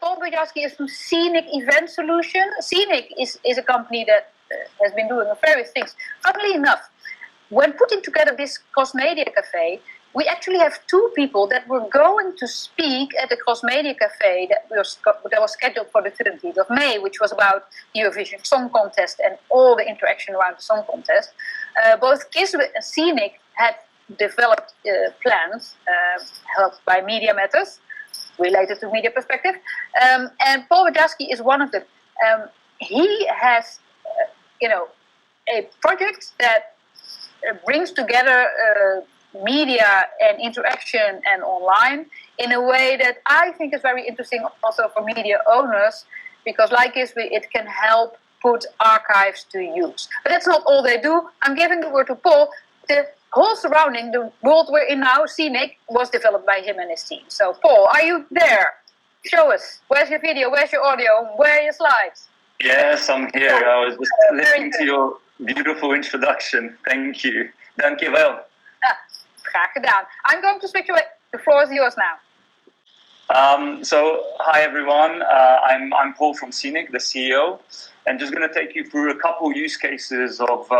Paul Bojarski is from Sceenic Events Solution. Sceenic is a company that has been doing various things. Funnily enough, when putting together this Cross Media Cafe, we actually have two people that were going to speak at the Cross Media Cafe that was scheduled for the 17th of May, which was about the Eurovision Song Contest and all the interaction around the song contest. Both Kismet and Sceenic had developed plans helped by MEDIAMATTERS, related to media perspective. And Paul Bojarski is one of them. He has, a project that brings together media and interaction and online in a way that I think is very interesting also for media owners, because like this, it can help put archives to use. But that's not all they do. I'm giving the word to Paul. The whole surrounding, the world we're in now, Sceenic, was developed by him and his team. So Paul, are you there? Show us. Where's your video? Where's your audio? Where are your slides? Yes, I'm here. I was just listening to your beautiful introduction. Thank you. DANKIEWEL. Graag gedaan. I'm going to switch away. The floor is yours now. So, hi everyone. I'm Paul from Sceenic, the CEO, and just going to take you through a couple use cases of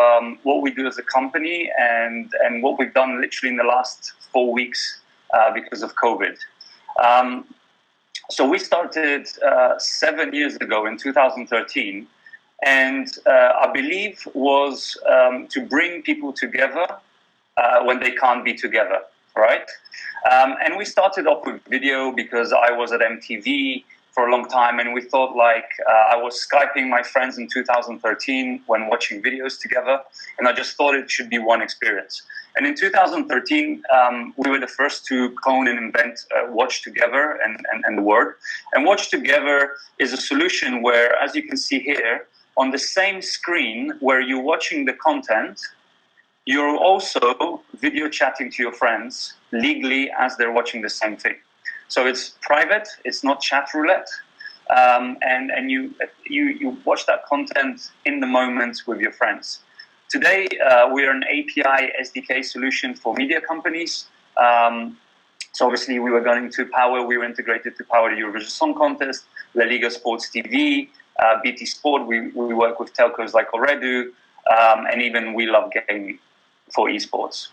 what we do as a company and what we've done literally in the last 4 weeks because of COVID. So we started 7 years ago in 2013, and our belief was to bring people together when they can't be together, right? And we started off with video because I was at MTV for a long time, and we thought I was Skyping my friends in 2013 when watching videos together, and I just thought it should be one experience. And in 2013, we were the first to clone and invent Watch Together and the word. And Watch Together is a solution where, as you can see here, on the same screen where you're watching the content, you're also video chatting to your friends legally as they're watching the same thing. So it's private, it's not chat roulette, and you watch that content in the moment with your friends. Today, we are an API SDK solution for media companies. So obviously we were integrated to power the Eurovision Song Contest, La Liga Sports TV, BT Sport. We work with telcos like Alredu, and even We Love Gaming for esports.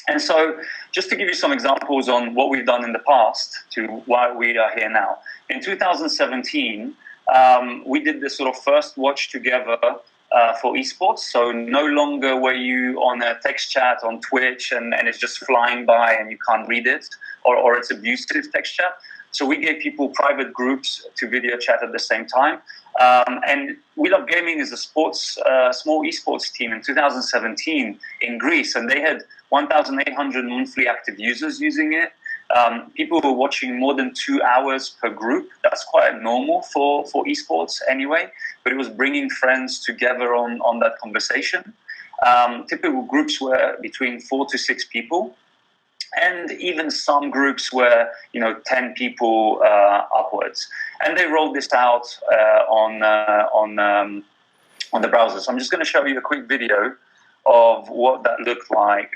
And so just to give you some examples on what we've done in the past to why we are here now. In 2017, we did this sort of first Watch Together for esports. So no longer were you on a text chat on Twitch and it's just flying by and you can't read it, or it's abusive text chat. So we gave people private groups to video chat at the same time. And We Love Gaming is a small esports team in 2017 in Greece, and they had 1,800 monthly active users using it. People were watching more than 2 hours per group. That's quite normal for esports anyway, but it was bringing friends together on that conversation. Typical groups were between 4 to 6 people. And even some groups were, 10 people upwards. And they rolled this out on the browser. So I'm just going to show you a quick video of what that looked like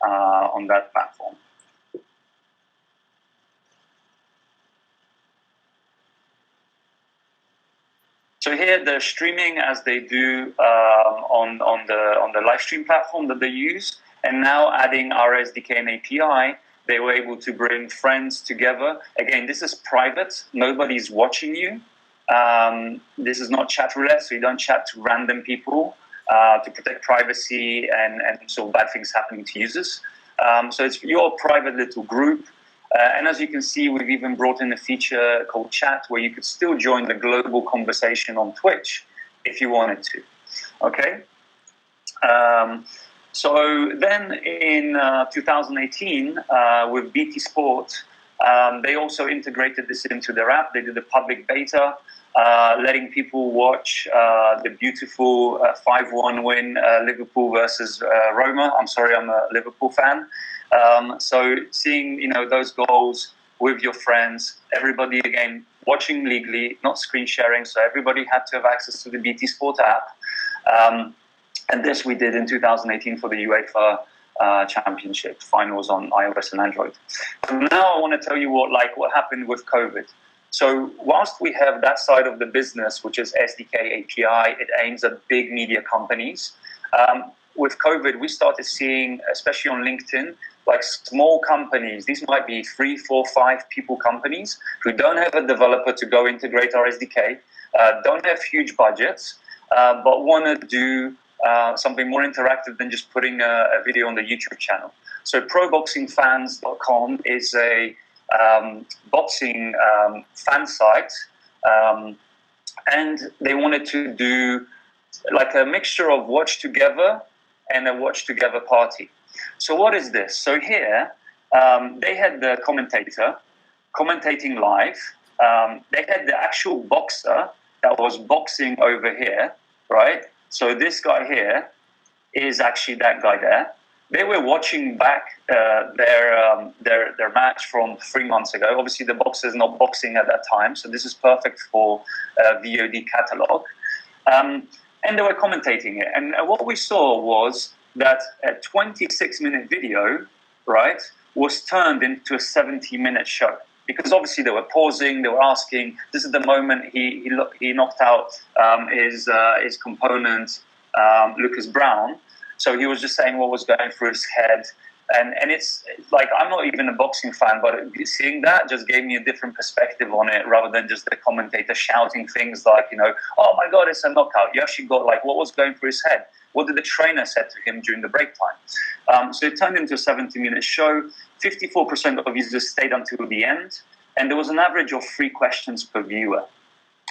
on that platform. So here they're streaming as they do on the live stream platform that they use. And now adding our SDK and API, they were able to bring friends together. Again, this is private. Nobody's watching you. This is not chat roulette, so you don't chat to random people to protect privacy and so bad things happening to users. So it's your private little group. And as you can see, we've even brought in a feature called chat where you could still join the global conversation on Twitch if you wanted to. Okay? So then in 2018, with BT Sport, they also integrated this into their app. They did a public beta, letting people watch the beautiful 5-1 win, Liverpool versus Roma. I'm sorry, I'm a Liverpool fan. So seeing, those goals with your friends, everybody, again, watching legally, not screen sharing. So everybody had to have access to the BT Sport app. And this we did in 2018 for the UEFA Championship finals on iOS and Android. So now I want to tell you what happened with COVID. So whilst we have that side of the business, which is SDK API, it aims at big media companies. With COVID, we started seeing, especially on LinkedIn, like small companies. These might be 3, 4, 5 people companies who don't have a developer to go integrate our SDK, don't have huge budgets, but want to do something more interactive than just putting a video on the YouTube channel. So proboxingfans.com is a boxing fan site, and they wanted to do like a mixture of Watch Together and a Watch Together party. So what is this? So here, they had the commentator commentating live. They had the actual boxer that was boxing over here, right? So this guy here is actually that guy there. They were watching back their match from 3 months ago. Obviously, the boxer's not boxing at that time, so this is perfect for VOD catalog. And they were commentating it. And what we saw was that a 26-minute video, right, was turned into a 70-minute show. Because obviously they were pausing, they were asking. This is the moment he knocked out his component, Lucas Brown. So he was just saying what was going through his head. And it's like, I'm not even a boxing fan, but seeing that just gave me a different perspective on it, rather than just the commentator shouting things like, you know, oh my God, it's a knockout. You actually got like what was going through his head. What did the trainer say to him during the break time? So it turned into a 70-minute show. 54% of users stayed until the end. And there was an average of 3 questions per viewer.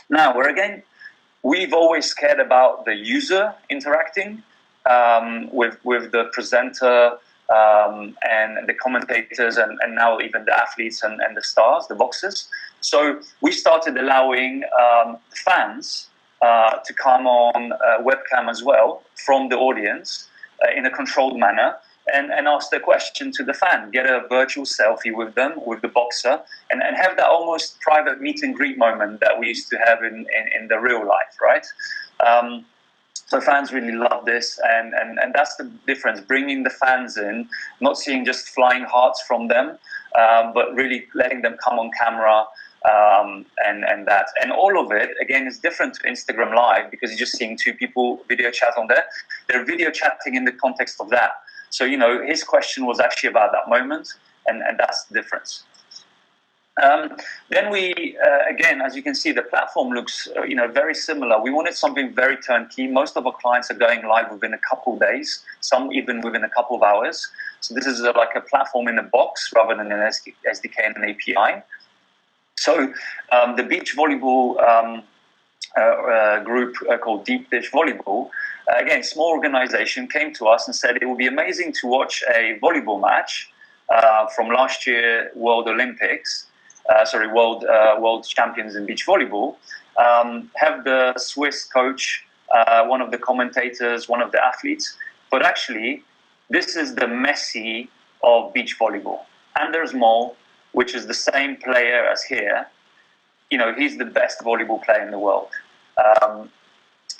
Now, we've always cared about the user interacting with the presenter, and the commentators, and now even the athletes and the stars, the boxers. So we started allowing fans to come on webcam as well from the audience in a controlled manner, and ask the question to the fan, get a virtual selfie with them, with the boxer, and have that almost private meet and greet moment that we used to have in the real life, right? So fans really love this, and that's the difference, bringing the fans in, not seeing just flying hearts from them, but really letting them come on camera, and that. And all of it, again, is different to Instagram Live, because you're just seeing 2 people video chat on there. They're video chatting in the context of that. So, you know, his question was actually about that moment, and that's the difference. Then we, again, as you can see, the platform looks, very similar. We wanted something very turnkey. Most of our clients are going live within a couple of days, some even within a couple of hours. So this is like a platform in a box rather than an SDK and an API. So the beach volleyball group called Deep Dish Volleyball, again, small organization, came to us and said it would be amazing to watch a volleyball match from last year World Olympics. World champions in beach volleyball, have the Swiss coach, one of the commentators, one of the athletes, but actually this is the Messi of beach volleyball. Anders Mol, which is the same player as here, he's the best volleyball player in the world.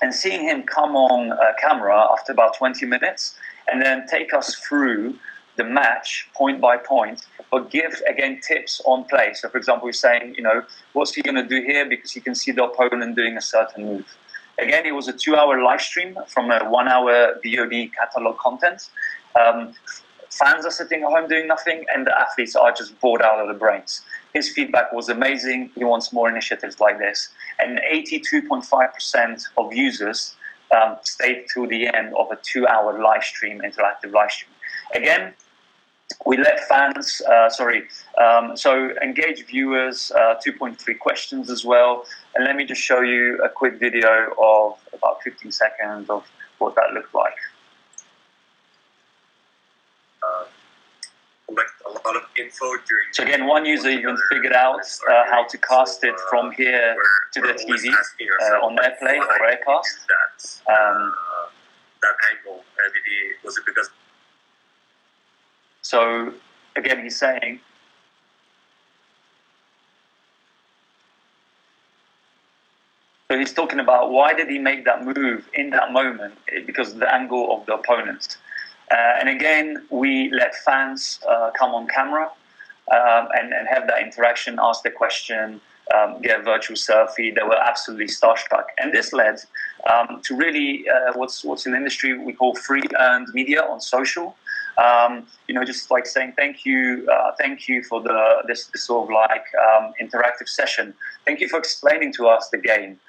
And seeing him come on camera after about 20 minutes and then take us through the match point by point, but give again tips on play. So for example, he's saying, what's he going to do here, because you can see the opponent doing a certain move. Again, it was a 2-hour live stream from a 1-hour VOD catalog content. Fans are sitting at home doing nothing, and the athletes are just bored out of the brains. His feedback was amazing. He wants more initiatives like this. And 82.5% of users stayed till the end of a 2-hour live stream, interactive live stream. Again, we let fans, so engage viewers, 2.3 questions as well. And let me just show you a quick video of about 15 seconds of what that looked like. Collect a lot of info during. So again, one user even figured out how to cast it from here to the TV on AirPlay or Aircast. That angle, was it because? So again, he's saying, so he's talking about why did he make that move in that moment, because of the angle of the opponent. And again, we let fans come on camera and have that interaction, ask the question, get a virtual selfie. They were absolutely starstruck. And this led to really what's in the industry we call free earned media on social. Just like saying thank you for this sort of like interactive session. Thank you for explaining to us the game.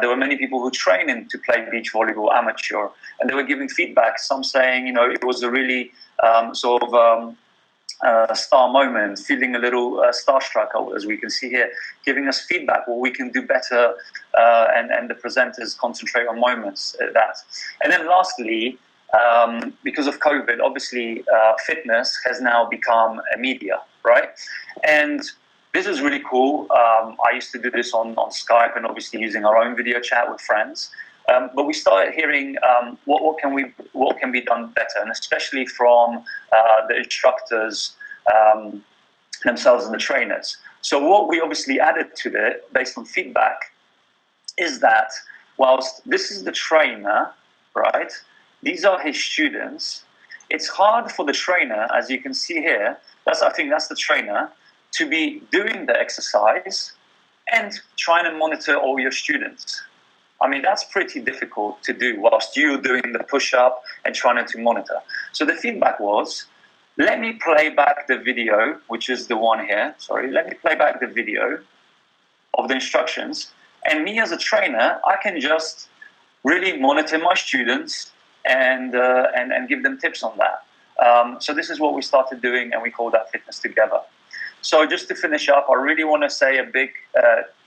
There were many people who train to play beach volleyball amateur, and they were giving feedback. Some saying, it was a really star moment, feeling a little starstruck, as we can see here, giving us feedback what we can do better, and the presenters concentrate on moments at that. And then lastly, because of COVID, obviously fitness has now become a media, right? And this is really cool. I used to do this on Skype and obviously using our own video chat with friends. But we started hearing what can be done better, and especially from the instructors themselves and the trainers. So what we obviously added to it, based on feedback, is that whilst this is the trainer, right? These are his students. It's hard for the trainer, as you can see here. I think that's the trainer, to be doing the exercise and trying to monitor all your students. I mean, that's pretty difficult to do whilst you're doing the push-up and trying to monitor. So the feedback was, let me play back the video, which is the one here. Sorry, let me play back the video of the instructions. And me as a trainer, I can just really monitor my students and give them tips on that. So this is what we started doing, and we call that Fitness Together. So just to finish up, I really want to say a big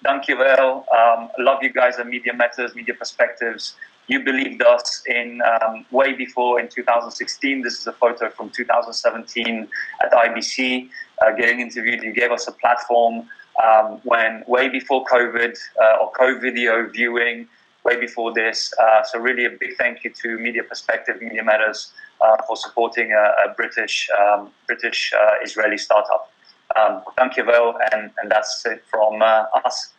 DANKIEWEL. Love you guys at MEDIAMATTERS, Media Perspectives. You believed us in way before, in 2016. This is a photo from 2017 at IBC, getting interviewed. You gave us a platform when way before COVID or co-video viewing, way before this. So really a big thank you to Media Perspective, MEDIAMATTERS, for supporting a British Israeli startup. DANKIEWEL, and that's it from us.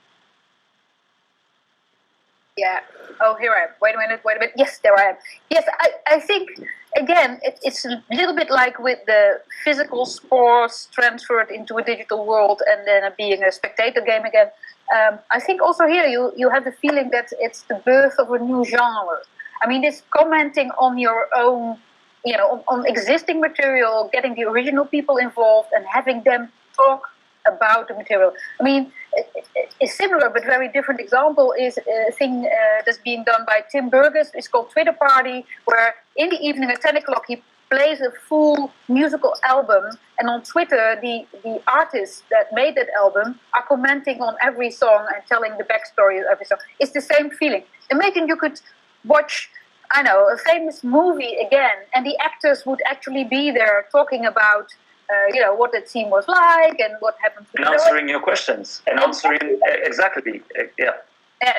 Yeah. Oh, here I am. Wait a minute. Yes, there I am. Yes, I think, again, it's a little bit like with the physical sports transferred into a digital world and then being a spectator game again. I think also here you have the feeling that it's the birth of a new genre. I mean, this commenting on your own, on existing material, getting the original people involved and having them talk about the material. I mean, a similar but very different example is a thing that's being done by Tim Burgess. It's called Twitter Party, where in the evening at 10 o'clock he plays a full musical album, and on Twitter the artists that made that album are commenting on every song and telling the backstory of every song. It's the same feeling. Imagine you could watch, a famous movie again, and the actors would actually be there talking about what the scene was like and what happened to and answering your questions and answering exactly. Yeah.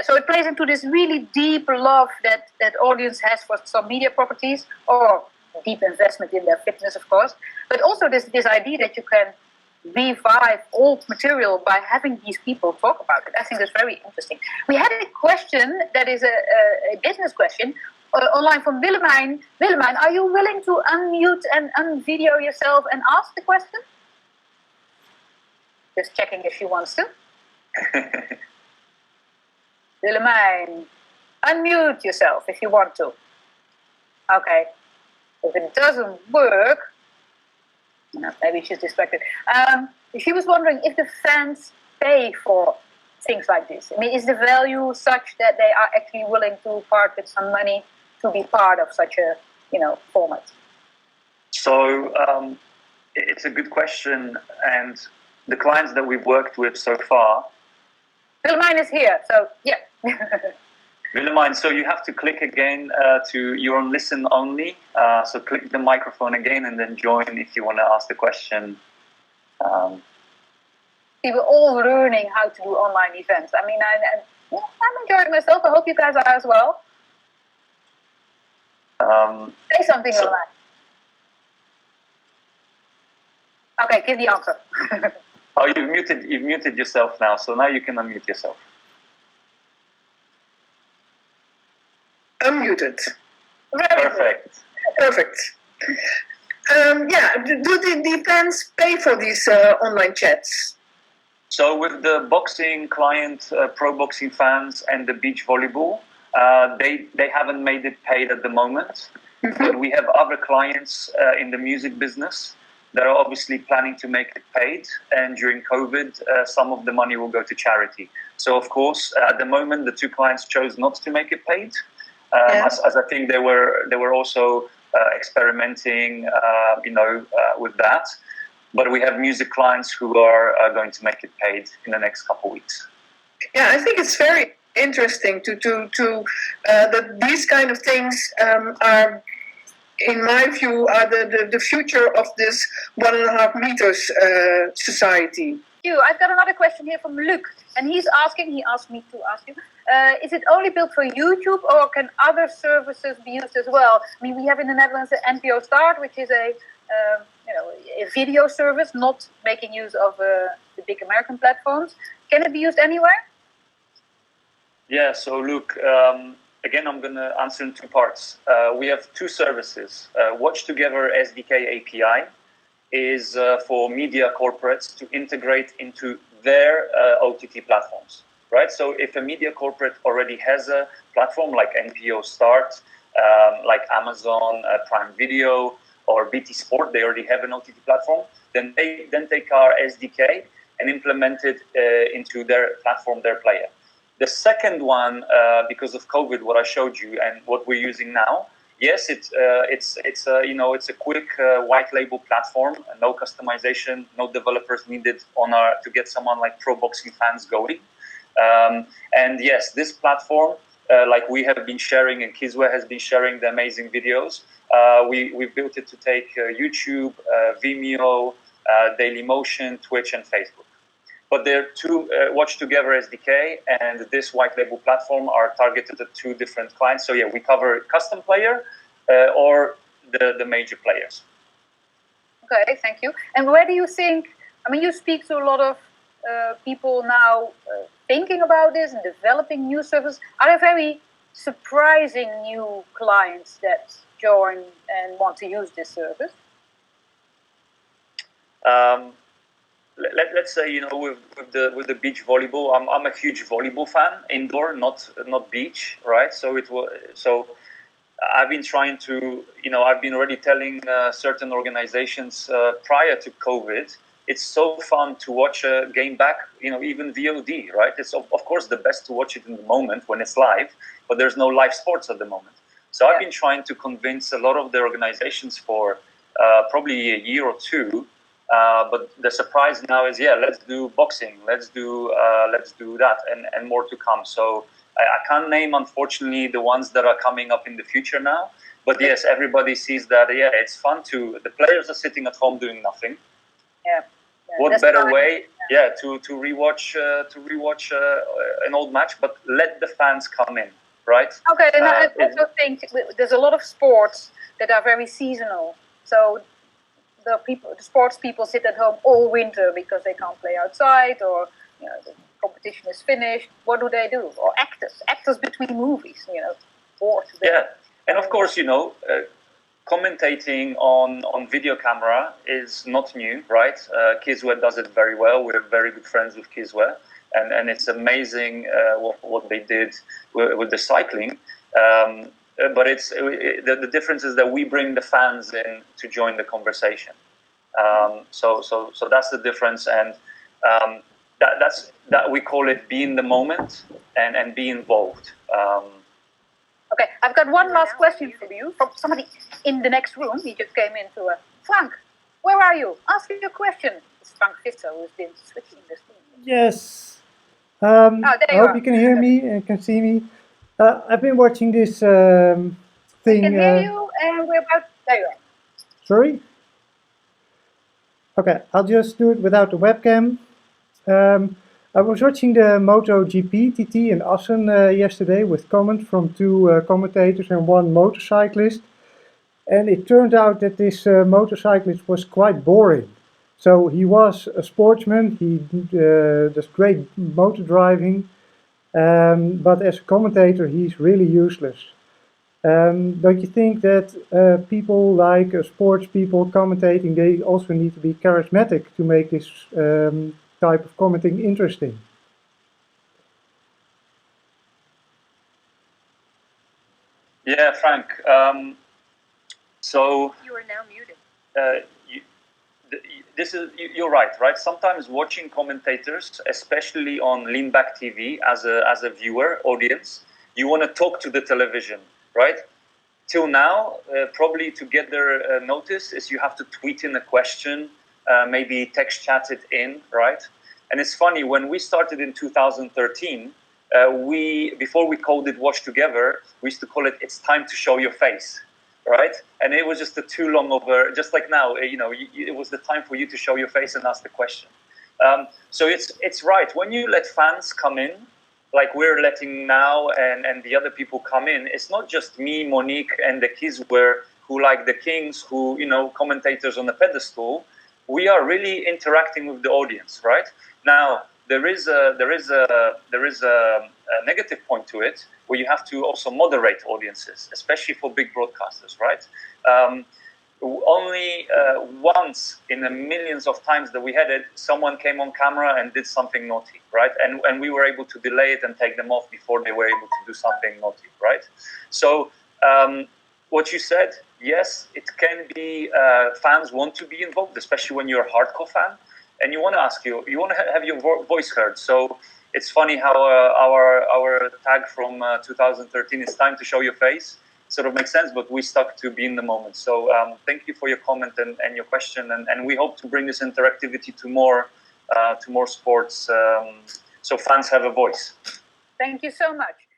So it plays into this really deep love that audience has for some media properties, or deep investment in their fitness, of course, but also this idea that you can revive old material by having these people talk about it. I think that's very interesting. We had a question that is a business question online from Willemijn. Willemijn, are you willing to unmute and unvideo yourself and ask the question? Just checking if she wants to. Willemijn, unmute yourself if you want to. Okay. If it doesn't work, maybe she's distracted. She was wondering if the fans pay for things like this. I mean, is the value such that they are actually willing to part with some money to be part of such a format? So it's a good question, and the clients that we've worked with so far. Willemijn is here, so yeah. Willemijn, so you have to click again you're on listen only. So click the microphone again and then join if you want to ask the question. We were all learning how to do online events. I mean, I'm enjoying myself. I hope you guys are as well. Say something online. Okay, give the answer. Oh, you've muted yourself now, so now you can unmute yourself. Unmuted. Perfect. Yeah, do the fans pay for these online chats? So with the boxing client, pro boxing fans and the beach volleyball, they haven't made it paid at the moment. But we have other clients in the music business that are obviously planning to make it paid. And during COVID, some of the money will go to charity. So of course, at the moment, the two clients chose not to make it paid, as I think they were also experimenting, with that. But we have music clients who are going to make it paid in the next couple of weeks. Yeah, I think it's very interesting to that these kind of things are, in my view, are the future of this 1.5 meters society. I've got another question here from Luc, and he asked me to ask you, is it only built for YouTube, or can other services be used as well? I mean, we have in the Netherlands the NPO Start, which is a video service, not making use of the big American platforms. Can it be used anywhere? Yeah, so Luke, again, I'm going to answer in two parts. We have two services. Watch Together SDK API is for media corporates to integrate into their OTT platforms, right? So if a media corporate already has a platform like NPO Start, like Amazon Prime Video, or BT Sport, they already have an OTT platform, then they take our SDK and implement it into their platform, their player. The second one, because of COVID, what I showed you and what we're using now, yes, it's a quick white label platform, no customization, no developers needed to get someone like pro boxing fans going. And yes, this platform, like we have been sharing and Kizwe has been sharing the amazing videos. We built it to take YouTube, Vimeo, Dailymotion, Twitch, and Facebook. But there are two Watch Together SDK and this white label platform are targeted at two different clients. So yeah, we cover custom player or the major players. Okay, thank you. And where do you think, I mean, you speak to a lot of people now thinking about this and developing new services. Are there very surprising new clients that join and want to use this service? Let's say, with the beach volleyball, I'm a huge volleyball fan, indoor, not beach, right? So I've been trying to, I've been already telling certain organizations prior to COVID, it's so fun to watch a game back, even VOD, right? It's of course the best to watch it in the moment when it's live, but there's no live sports at the moment. So I've been trying to convince a lot of the organizations for probably a year or two. But the surprise now is, let's do boxing, let's do that, and more to come. So I can't name, unfortunately, the ones that are coming up in the future now. But yes, everybody sees that. It's fun the players are sitting at home doing nothing. Yeah. What better way, to rewatch an old match, but let the fans come in, right? Okay, and I also think there's a lot of sports that are very seasonal. So the sports people sit at home all winter because they can't play outside, or the competition is finished. What do? Or actors between movies, bored. Yeah, and of course, commentating on video camera is not new, right? Kizwe does it very well. We're very good friends with Kizwe, and it's amazing what they did with the cycling. But the difference is that we bring the fans in to join the conversation. So that's the difference, and that we call it be in the moment and be involved. Okay, I've got one last question for you from somebody in the next room. He just came into Frank, where are you? Ask your question. It's Frank Visser who's been switching this thing. Yes. I hope you can hear me and can see me. I've been watching this thing. I can hear you, and we're about. There you are. Sorry? Okay, I'll just do it without the webcam. I was watching the MotoGP TT in Assen yesterday with comments from two commentators and one motorcyclist. And it turned out that this motorcyclist was quite boring. So he was a sportsman, he does great motor driving, but as a commentator he's really useless. Don't you think that people like sports people commentating, they also need to be charismatic to make this type of commenting interesting? Yeah, Frank. So You are now muted. You're right? Sometimes watching commentators, especially on lean back TV, as a viewer audience, you want to talk to the television, right? Till now, probably to get their notice is you have to tweet in a question, maybe text chat it in, right? And it's funny, when we started in 2013, before we called it Watch Together, we used to call it "It's time to show your face," right? And it was just too long of a, just like now, it was the time for you to show your face and ask the question. So it's right. When you let fans come in, like we're letting now, and the other people come in, it's not just me, Monique, and the kids who like the Kings, who, commentators on the pedestal. We are really interacting with the audience, right? Now, there is a negative point to it, where you have to also moderate audiences, especially for big broadcasters, right? Only once in the millions of times that we had it, someone came on camera and did something naughty, right? And we were able to delay it and take them off before they were able to do something naughty, right? So what you said, yes, it can be fans want to be involved, especially when you're a hardcore fan, and you want to have your voice heard. So it's funny how our tag from 2013 is time to show your face. Sort of makes sense, but we stuck to be in the moment. So thank you for your comment and your question, and we hope to bring this interactivity to more sports, so fans have a voice. Thank you so much.